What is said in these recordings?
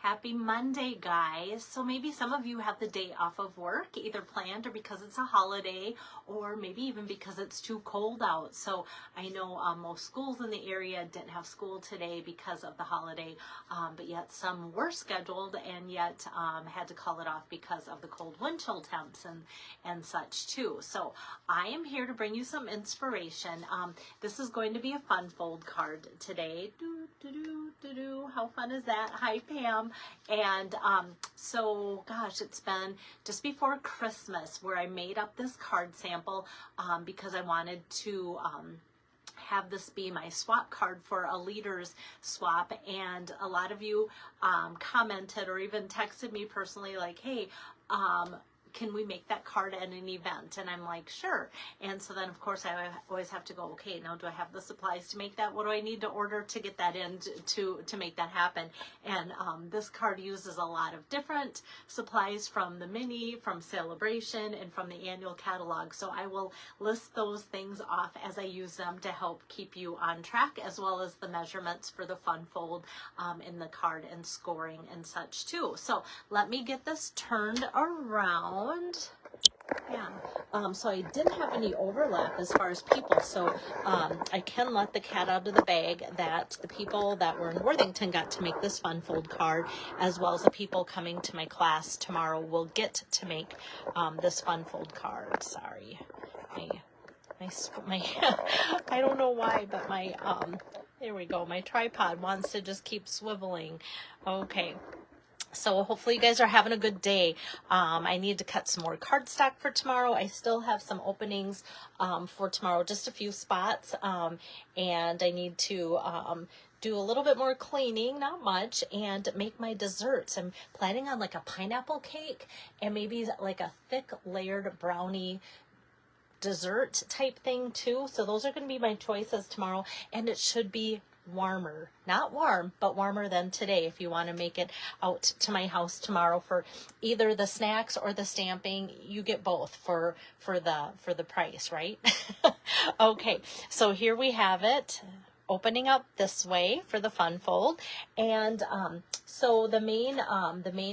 Happy Monday, guys. So maybe some of you have the day off of work, either planned or because it's a holiday, or maybe even because it's too cold out. So I know most schools in the area didn't have school today because of the holiday, but yet some were scheduled and yet had to call it off because of the cold wind chill temps and such too. So I am here to bring you some inspiration. This is going to be a fun fold card today. How fun is that? Hi, Pam. And so, gosh, it's been just before Christmas where I made up this card sample because I wanted to have this be my swap card for a leaders swap. And a lot of you commented or even texted me personally like, hey, can we make that card at an event? And I'm like, sure. And so then, of course, I always have to go, okay, now do I have the supplies to make that? What do I need to order to get that in to make that happen? And this card uses a lot of different supplies from the mini, from Celebration, and from the annual catalog. So I will list those things off as I use them to help keep you on track, as well as the measurements for the fun fold in the card and scoring and such too. So let me get this turned around. Yeah, so I didn't have any overlap as far as people, so I can let the cat out of the bag that the people that were in Worthington got to make this fun fold card, as well as the people coming to my class tomorrow will get to make this fun fold card. Sorry, my I don't know why, but my there we go, my tripod wants to just keep swiveling. Okay. So hopefully you guys are having a good day. I need to cut some more cardstock for tomorrow. I still have some openings for tomorrow, just a few spots. And I need to do a little bit more cleaning, not much, and make my desserts. I'm planning on like a pineapple cake and maybe like a thick layered brownie dessert type thing too. So those are going to be my choices tomorrow, and it should be warmer, not warm, but warmer than today if you want to make it out to my house tomorrow for either the snacks or the stamping. You get both for the price, right? Okay, so here we have it opening up this way for the fun fold. And so the main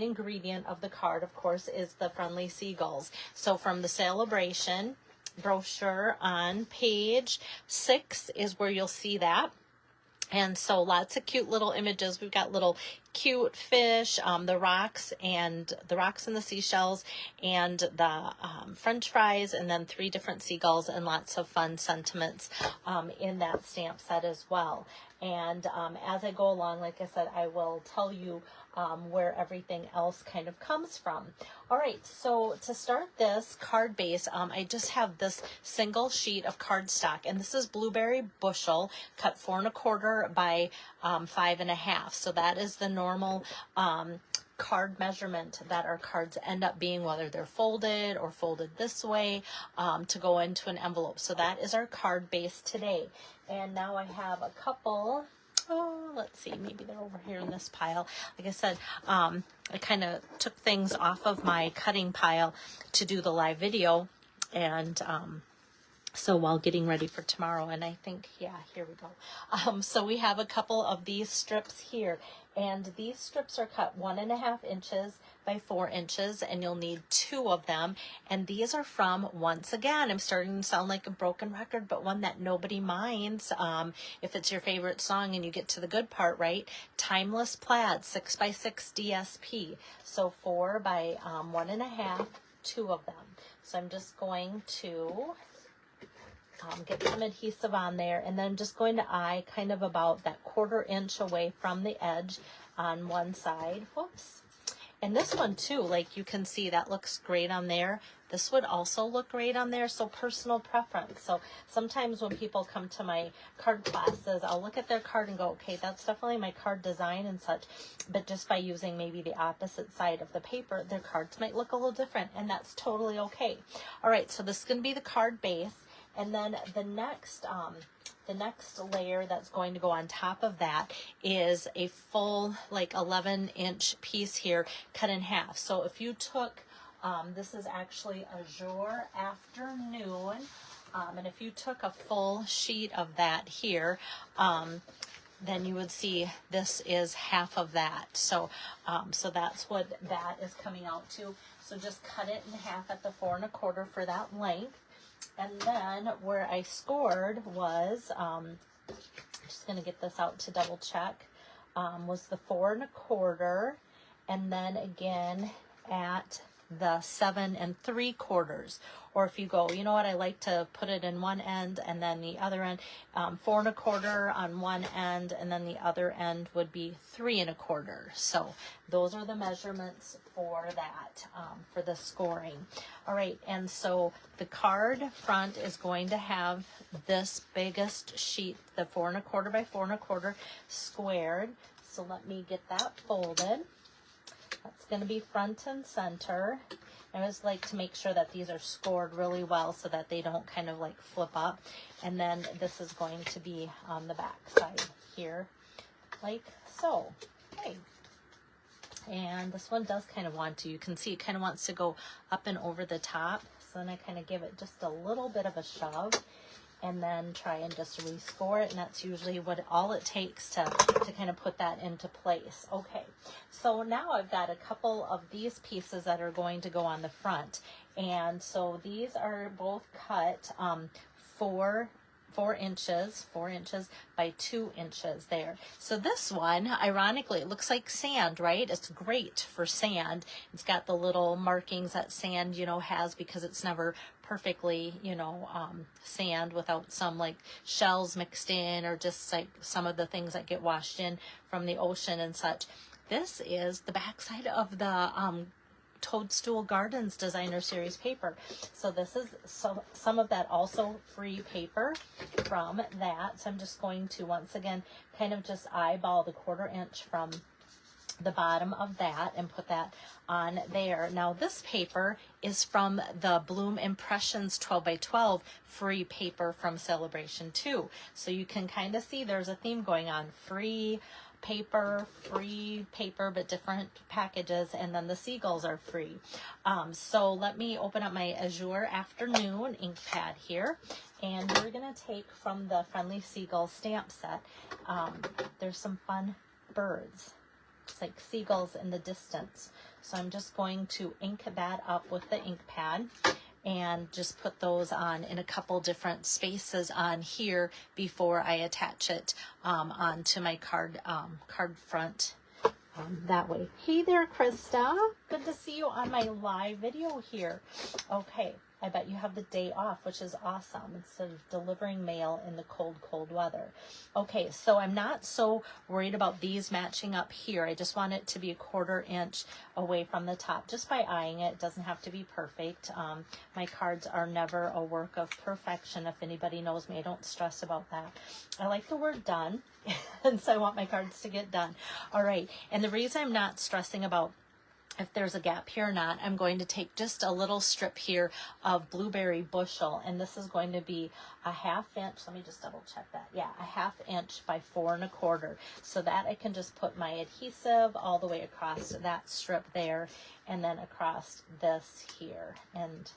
ingredient of the card, of course, is the friendly seagulls. So from the Celebration brochure on page 6 is where you'll see that. And so lots of cute little images. We've got little cute fish, the rocks and the seashells, and the French fries, and then 3 different seagulls, and lots of fun sentiments in that stamp set as well. And as I go along, like I said, I will tell you where everything else kind of comes from. All right, so to start this card base, I just have this single sheet of cardstock, and this is Blueberry Bushel, cut 4 1/4 by 5 1/2. So that is the normal card measurement that our cards end up being, whether they're folded or folded this way to go into an envelope. So that is our card base today. And now I have a couple. Oh, let's see, maybe they're over here in this pile. Like I said, I kind of took things off of my cutting pile to do the live video, and so while getting ready for tomorrow, and I think, yeah, here we go. So we have a couple of these strips here, and these strips are cut 1 1/2 inches by 4 inches, and you'll need 2 of them. And these are from, once again, I'm starting to sound like a broken record, but one that nobody minds if it's your favorite song and you get to the good part, right? Timeless Plaid 6 by 6 DSP. So 4 by 1 1/2, 2 of them. So I'm just going to get some adhesive on there, and then I'm just going to eye kind of about that 1/4 inch away from the edge on one side. Whoops. And this one too, like you can see, that looks great on there. This would also look great on there, so personal preference. So sometimes when people come to my card classes, I'll look at their card and go, okay, that's definitely my card design and such, but just by using maybe the opposite side of the paper, their cards might look a little different, and that's totally okay. All right, so this is going to be the card base. And then the next layer that's going to go on top of that is a full, like 11-inch piece here, cut in half. So if you took, this is actually Azure Afternoon, and if you took a full sheet of that here, then you would see this is half of that. So, so that's what that is coming out to. So just cut it in half at the 4 1/4 for that length. And then where I scored was, just going to get this out to double check, was the 4 1/4, and then again at the 7 3/4. Or if you go, you know what, I like to put it in one end and then the other end, 4 1/4 on one end, and then the other end would be 3 1/4. So those are the measurements for that, for the scoring. All right, and so the card front is going to have this biggest sheet, the 4 1/4 by 4 1/4 squared. So let me get that folded. That's going to be front and center. I always like to make sure that these are scored really well so that they don't kind of like flip up. And then this is going to be on the back side here, like so. Okay. And this one does kind of want to, you can see it kind of wants to go up and over the top. So then I kind of give it just a little bit of a shove, and then try and just rescore it, and that's usually what all it takes to kind of put that into place. Okay, so now I've got a couple of these pieces that are going to go on the front, and so these are both cut 4 inches by 2 inches there. So this one, ironically, it looks like sand, right? It's great for sand. It's got the little markings that sand, you know, has, because it's never perfectly, you know, sand without some like shells mixed in, or just like some of the things that get washed in from the ocean and such. This is the backside of the Toadstool Gardens Designer Series paper. So this is some of that also free paper from that. So I'm just going to once again kind of just eyeball the 1/4 inch from the bottom of that and put that on there. Now this paper is from the Bloom Impressions 12 by 12 free paper from Celebration 2. So you can kind of see there's a theme going on. Free paper, but different packages, and then the Seagulls are free. So let me open up my Azure Afternoon ink pad here, and we're going to take from the Friendly Seagull stamp set. There's some fun birds. It's like seagulls in the distance. So I'm just going to ink that up with the ink pad and just put those on in a couple different spaces on here before I attach it onto my card front that way. Hey there, Krista. Good to see you on my live video here. Okay, I bet you have the day off, which is awesome, instead of delivering mail in the cold, cold weather. Okay, so I'm not so worried about these matching up here. I just want it to be a 1/4 inch away from the top, just by eyeing it. It doesn't have to be perfect. My cards are never a work of perfection. If anybody knows me, I don't stress about that. I like the word done, and so I want my cards to get done. All right, and the reason I'm not stressing about if there's a gap here or not, I'm going to take just a little strip here of blueberry bushel, and this is going to be a 1/2 inch. Let me just double check that. Yeah, a 1/2 inch by 4 1/4, so that I can just put my adhesive all the way across that strip there, and then across this here. And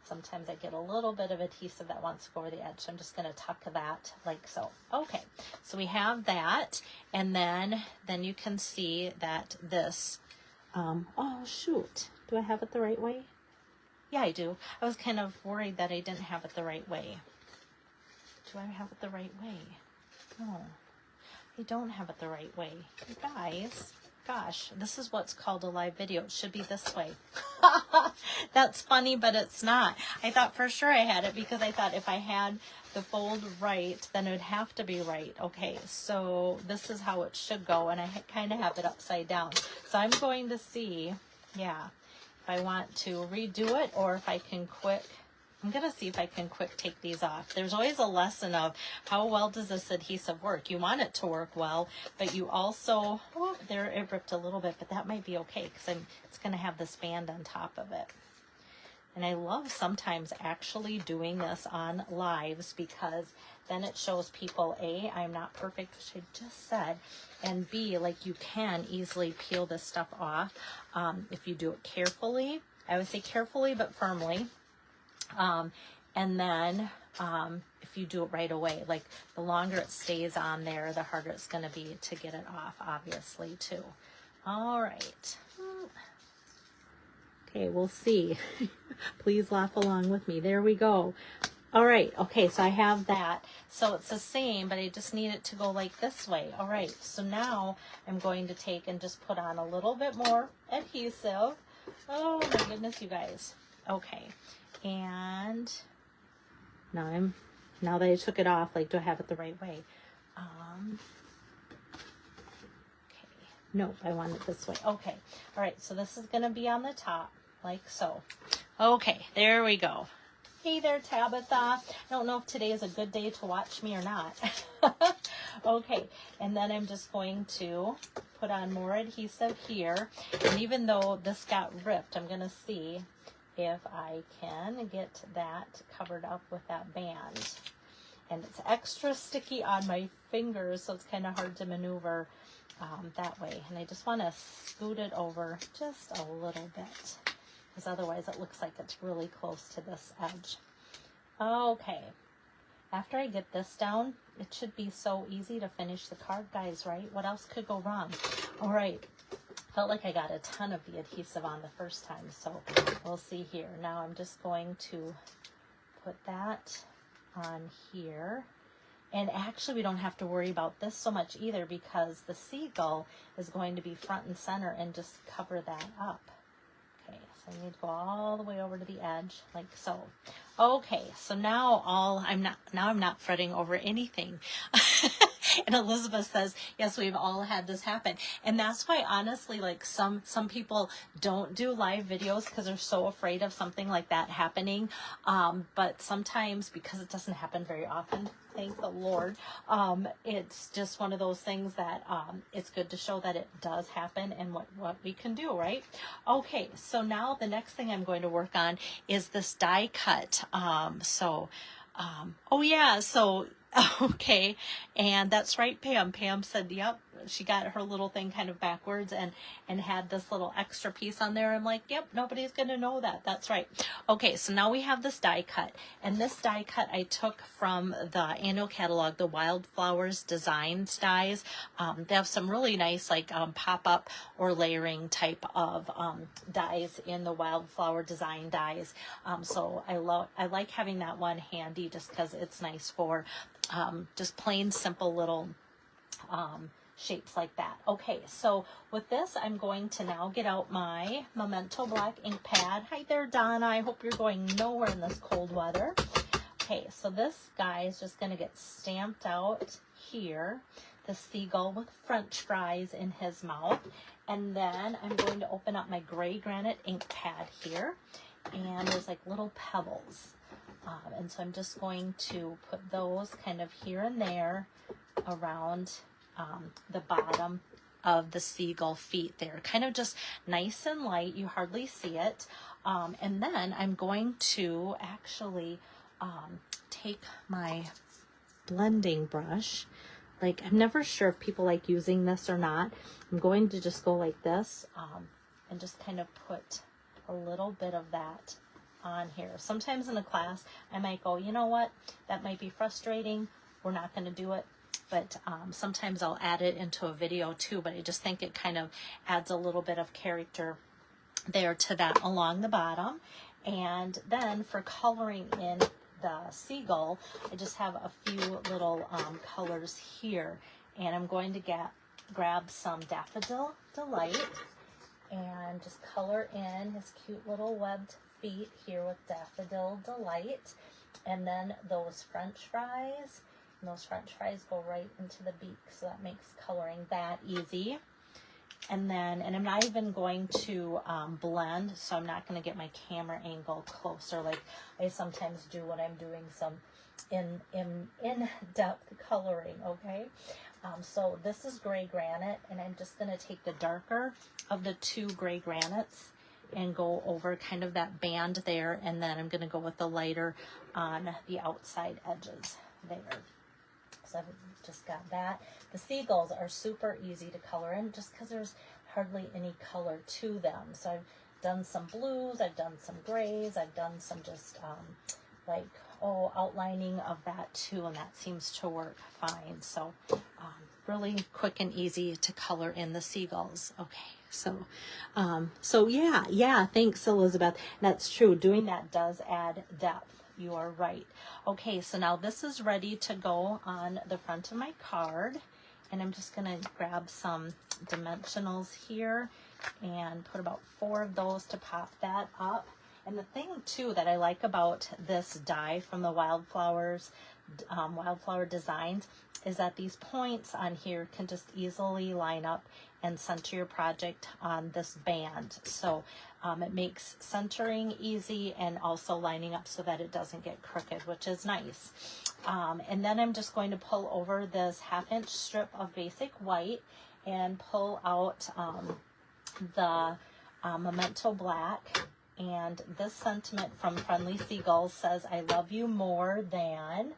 sometimes I get a little bit of adhesive that wants to go over the edge, so I'm just going to tuck that like so. Okay, so we have that, and then you can see that this oh shoot, do I have it the right way? Yeah, I do. I was kind of worried that I didn't have it the right way. Do I have it the right way? No, I don't have it the right way. You guys, gosh, this is what's called a live video. It should be this way. That's funny, but it's not. I thought for sure I had it, because I thought if I had the fold right, then it would have to be right. Okay, so this is how it should go, and I kind of have it upside down. So I'm going to see, yeah, if I want to redo it, or if I can quick, I'm going to see if I can quick take these off. There's always a lesson of how well does this adhesive work. You want it to work well, but you also, oh, there it ripped a little bit, but that might be okay, because it's going to have this band on top of it. And I love sometimes actually doing this on lives, because then it shows people, A, I'm not perfect, which I just said, and B, like, you can easily peel this stuff off if you do it carefully. I would say carefully but firmly. And then if you do it right away. Like the longer it stays on there, the harder it's going to be to get it off, obviously, too. All right. Okay, we'll see. Please laugh along with me. There we go. All right, okay, so I have that. So it's the same, but I just need it to go like this way. All right, so now I'm going to take and just put on a little bit more adhesive. Oh my goodness, you guys. Okay, and now that I took it off, like, do I have it the right way? Okay, nope, I want it this way. Okay, all right, so this is gonna be on the top, like so. Okay, there we go. Hey there, Tabitha. I don't know if today is a good day to watch me or not. Okay, and then I'm just going to put on more adhesive here. And even though this got ripped, I'm going to see if I can get that covered up with that band. And it's extra sticky on my fingers, so it's kind of hard to maneuver that way. And I just want to scoot it over just a little bit, because otherwise it looks like it's really close to this edge. Okay, after I get this down, it should be so easy to finish the card, guys, right? What else could go wrong? All right, felt like I got a ton of the adhesive on the first time, so we'll see here. Now I'm just going to put that on here. And actually, we don't have to worry about this so much either, because the seagull is going to be front and center and just cover that up. Okay, so I need to go all the way over to the edge, like so. Okay, so now I'm not fretting over anything. And Elizabeth says, yes, we've all had this happen. And that's why, honestly, like some people don't do live videos because they're so afraid of something like that happening. But sometimes, because it doesn't happen very often, thank the Lord, it's just one of those things that it's good to show that it does happen and what we can do, right? Okay, so now the next thing I'm going to work on is this die cut. Oh yeah, so okay, and that's right, Pam. Pam said, yep, she got her little thing kind of backwards and had this little extra piece on there. I'm like, yep, nobody's going to know that. That's right. Okay, so now we have this die cut. And this die cut I took from the annual catalog, the Wildflowers Designs dies. They have some really nice, like, pop-up or layering type of dies in the Wildflower Design dies. So I like having that one handy just because it's nice for just plain simple little shapes like that. Okay, so with this, I'm going to now get out my Memento Black ink pad. Hi there, Donna. I hope you're going nowhere in this cold weather. Okay, so this guy is just going to get stamped out here, the seagull with French fries in his mouth. And then I'm going to open up my gray granite ink pad here, and there's like little pebbles. And so I'm just going to put those kind of here and there around the bottom of the seagull feet there. Kind of just nice and light. You hardly see it. And then I'm going to actually take my blending brush. Like, I'm never sure if people like using this or not. I'm going to just go like this and just kind of put a little bit of that on here. Sometimes in a class, I might go, you know what, that might be frustrating. We're not going to do it. But sometimes I'll add it into a video too, but I just think it kind of adds a little bit of character there to that along the bottom. And then for coloring in the seagull, I just have a few little colors here. And I'm going to grab some Daffodil Delight and just color in his cute little webbed feet here with Daffodil Delight. And then those French fries. And those French fries go right into the beak, so that makes coloring that easy. And I'm not even going to blend, so I'm not going to get my camera angle closer like I sometimes do when I'm doing some in-depth coloring, okay? So this is gray granite, and I'm just going to take the darker of the two gray granites and go over kind of that band there, and then I'm going to go with the lighter on the outside edges there. So I've just got that. The seagulls are super easy to color in just because there's hardly any color to them. So I've done some blues, I've done some grays, I've done some just like, outlining of that too, and that seems to work fine. So really quick and easy to color in the seagulls. Okay, so yeah, thanks, Elizabeth. That's true. Doing that does add depth. You are right. Okay, so now this is ready to go on the front of my card, and I'm just going to grab some dimensionals here and put about 4 of those to pop that up. And the thing too that I like about this die from the Wildflower Designs is that these points on here can just easily line up and center your project on this band. So it makes centering easy and also lining up so that it doesn't get crooked, which is nice. And then I'm just going to pull over this 1/2-inch strip of basic white and pull out the Memento Black. And this sentiment from Friendly Seagulls says, I love you more than,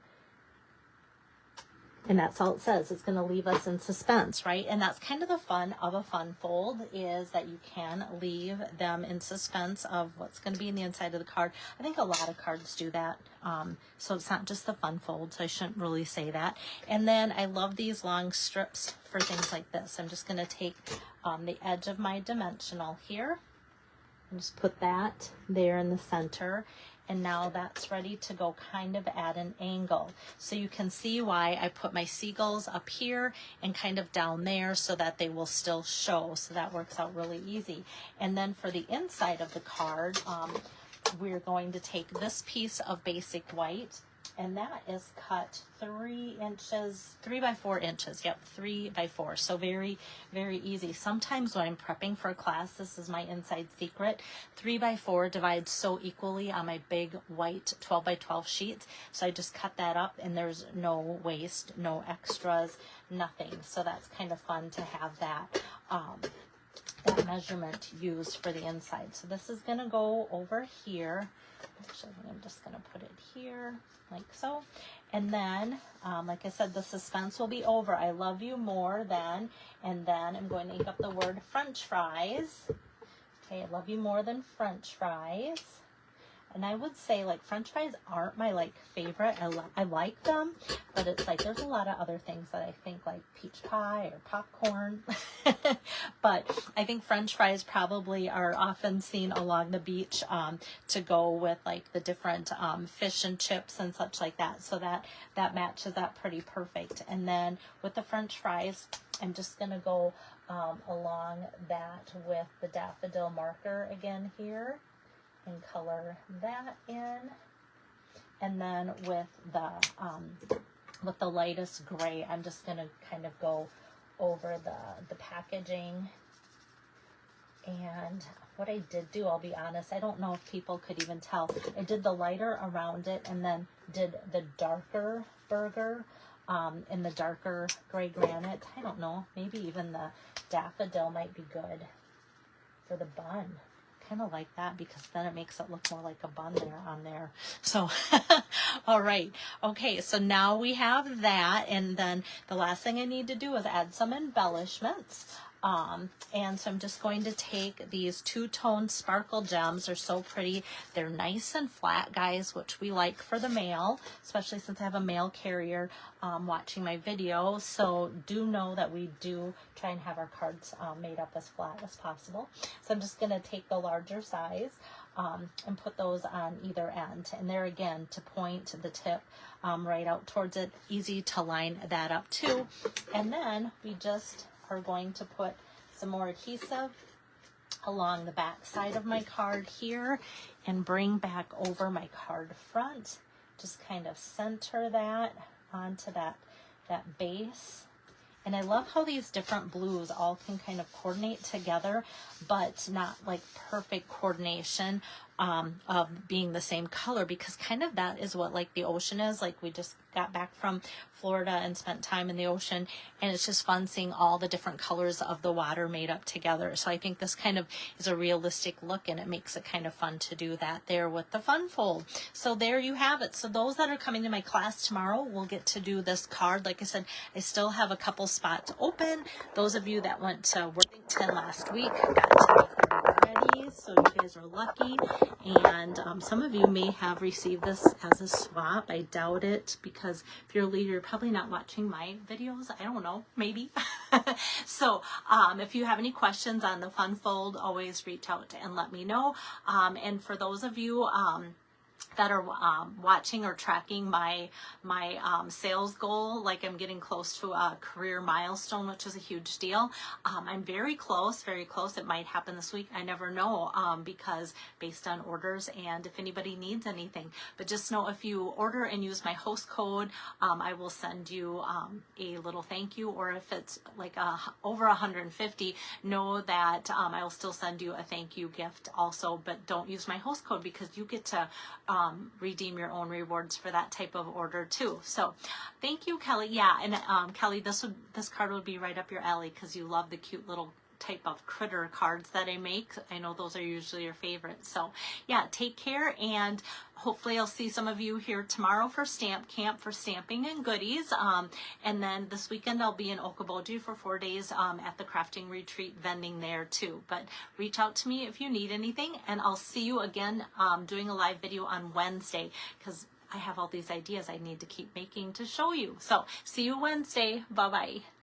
and that's all it says. It's going to leave us in suspense, right? And that's kind of the fun of a fun fold, is that you can leave them in suspense of what's going to be in the inside of the card. I think a lot of cards do that. So it's not just the fun fold, so I shouldn't really say that. And then I love these long strips for things like this. I'm just going to take the edge of my dimensional here and just put that there in the center. And now that's ready to go kind of at an angle. So you can see why I put my seagulls up here and kind of down there so that they will still show. So that works out really easy. And then for the inside of the card, we're going to take this piece of basic white, and that is cut 3 by 4 inches. Yep, 3 by 4. So very, very easy. Sometimes when I'm prepping for a class, this is my inside secret, 3 by 4 divides so equally on my big white 12 by 12 sheets. So I just cut that up, and there's no waste, no extras, nothing. So that's kind of fun to have that that measurement used for the inside. So this is going to go over here. Actually, I'm just going to put it here like so. And then, like I said, the suspense will be over. I love you more than, and then I'm going to ink up the word French fries. Okay, I love you more than French fries. And I would say, like, French fries aren't my, like, favorite. I like them, but it's like there's a lot of other things that I think, like peach pie or popcorn. But I think French fries probably are often seen along the beach to go with, like, the different fish and chips and such like that. So that matches that pretty perfect. And then with the French fries, I'm just going to go along that with the daffodil marker again here, and color that in. And then with the lightest gray, I'm just going to kind of go over the packaging. And what I did do, I'll be honest, I don't know if people could even tell. I did the lighter around it and then did the darker burger in the darker gray granite. I don't know, maybe even the daffodil might be good for the bun. Kind of like that, because then it makes it look more like a bun there on there. So all right, okay, so now we have that, and then the last thing I need to do is add some embellishments. And so I'm just going to take these two-tone sparkle gems. They're so pretty. They're nice and flat, guys, which we like for the mail, especially since I have a mail carrier watching my video. So do know that we do try and have our cards made up as flat as possible. So I'm just going to take the larger size and put those on either end. And there again, to point the tip right out towards it. Easy to line that up too. And then we just are going to put some more adhesive along the back side of my card here and bring back over my card front. Just kind of center that onto that base. And I love how these different blues all can kind of coordinate together, but not like perfect coordination of being the same color, because kind of that is what like the ocean is. Like we just got back from Florida and spent time in the ocean, and it's just fun seeing all the different colors of the water made up together. So I think this kind of is a realistic look, and it makes it kind of fun to do that there with the fun fold. So there you have it. So those that are coming to my class tomorrow will get to do this card. Like I said, I still have a couple spots open. Those of you that went to Worthington last week got to meet everybody already, so you guys are lucky. And some of you may have received this as a swap. I doubt it, because if you're a leader, you're probably not watching my videos. I don't know, maybe. So if you have any questions on the fun fold, always reach out and let me know. And for those of you that are watching or tracking my sales goal, like I'm getting close to a career milestone, which is a huge deal. I'm very close, very close. It might happen this week. I never know, because based on orders and if anybody needs anything. But just know, if you order and use my host code, I will send you a little thank you. Or if it's like over 150, know that I will still send you a thank you gift also. But don't use my host code, because you get to redeem your own rewards for that type of order too. So thank you, Kelly. Yeah, and Kelly, this card would be right up your alley, because you love the cute little type of critter cards that I make. I know those are usually your favorite. So yeah, take care, and hopefully I'll see some of you here tomorrow for Stamp Camp for stamping and goodies. And then this weekend I'll be in Okoboji for 4 days at the crafting retreat, vending there too. But reach out to me if you need anything, and I'll see you again doing a live video on Wednesday, because I have all these ideas I need to keep making to show you. So see you Wednesday. Bye-bye.